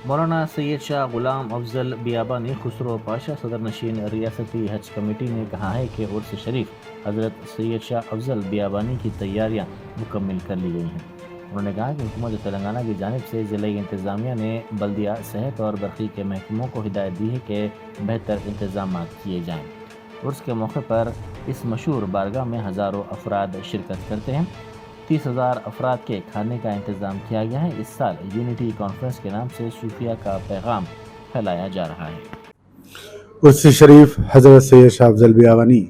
مولانا سید شاہ غلام افضل بیابانی خسرو پاشا صدر نشین ریاستی حج کمیٹی نے کہا ہے کہ عرس شریف حضرت سید شاہ افضل بیابانی کی تیاریاں مکمل کر لی گئی ہیں۔ انہوں نے کہا کہ حکومت تلنگانہ کی جانب سے ضلعی انتظامیہ نے بلدیہ صحت اور برقی کے محکموں کو ہدایت دی ہے کہ بہتر انتظامات کیے جائیں۔ عرس کے موقع پر اس مشہور بارگاہ میں ہزاروں افراد شرکت کرتے ہیں۔ 30,000 افراد کے کھانے کا انتظام کیا گیا ہے۔ اس سال یونٹی کانفرنس کے نام سے صوفیہ کا پیغام پھیلایا جا رہا ہے۔ عرس شریف حضرت سید شاہ افضل بیابانی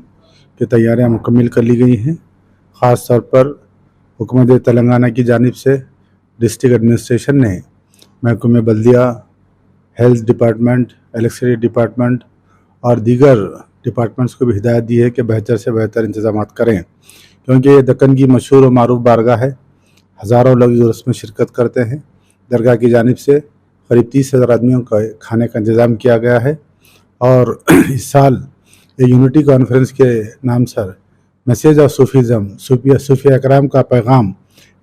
کی تیاریاں مکمل کر لی گئی ہیں۔ خاص طور پر حکومت تلنگانہ کی جانب سے ڈسٹرکٹ ایڈمنسٹریشن نے محکمہ بلدیہ، ہیلتھ ڈپارٹمنٹ، الیکٹریسٹی ڈپارٹمنٹ اور دیگر ڈپارٹمنٹس کو بھی ہدایت دی ہے کہ بہتر سے بہتر انتظامات کریں، کیونکہ یہ دکن کی مشہور و معروف بارگاہ ہے۔ ہزاروں لوگ اس میں شرکت کرتے ہیں۔ درگاہ کی جانب سے قریب 30,000 آدمیوں کا کھانے کا انتظام کیا گیا ہے، اور اس سال یونٹی کانفرنس کے نام سے میسیج آف صوفیزم، صوفیہ اکرام کا پیغام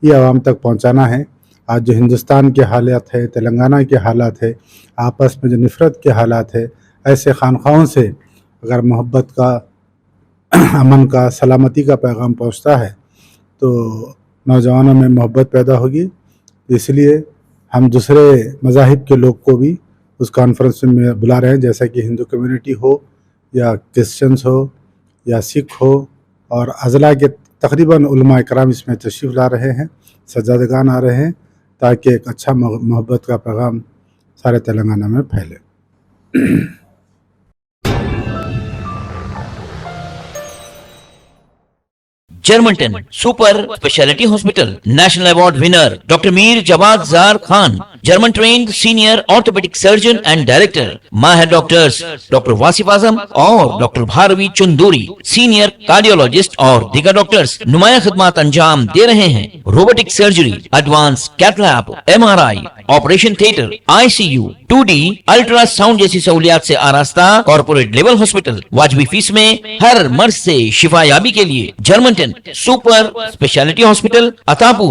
یہ عوام تک پہنچانا ہے۔ آج جو ہندوستان کے حالات ہے، تلنگانہ کے حالات ہے، آپس میں جو نفرت کے حالات ہے، ایسے خانقاہوں سے اگر محبت کا، امن کا، سلامتی کا پیغام پہنچتا ہے تو نوجوانوں میں محبت پیدا ہوگی۔ اس لیے ہم دوسرے مذاہب کے لوگ کو بھی اس کانفرنس میں بلا رہے ہیں، جیسا کہ ہندو کمیونٹی ہو یا کرسچنس ہو یا سکھ ہو، اور اضلاع کے تقریباً علماء اکرام اس میں تشریف لا رہے ہیں، سجادگان آ رہے ہیں، تاکہ ایک اچھا محبت کا پیغام سارے تلنگانہ میں پھیلے۔ جرمنٹن super speciality hospital national award winner doctor Mir Jawad Zar Khan, German trained senior orthopaedic surgeon and director, ماہر ڈاکٹرز ڈاکٹر واصف اعظم اور doctor Bharavi Chanduri, senior cardiologist اور دیگر ڈاکٹرز نمایاں خدمات انجام دے رہے ہیں۔ Robotic surgery, advance cath lab, MRI، operation theatre, ICU، 2D ultrasound جیسی سہولیات سے آراستہ کارپوریٹ لیول ہاسپٹل، واجبی فیس میں ہر مرض سے شفا یابی کے لیے جرمنٹن سپر اسپیشلٹی ہاسپٹل، عطاپور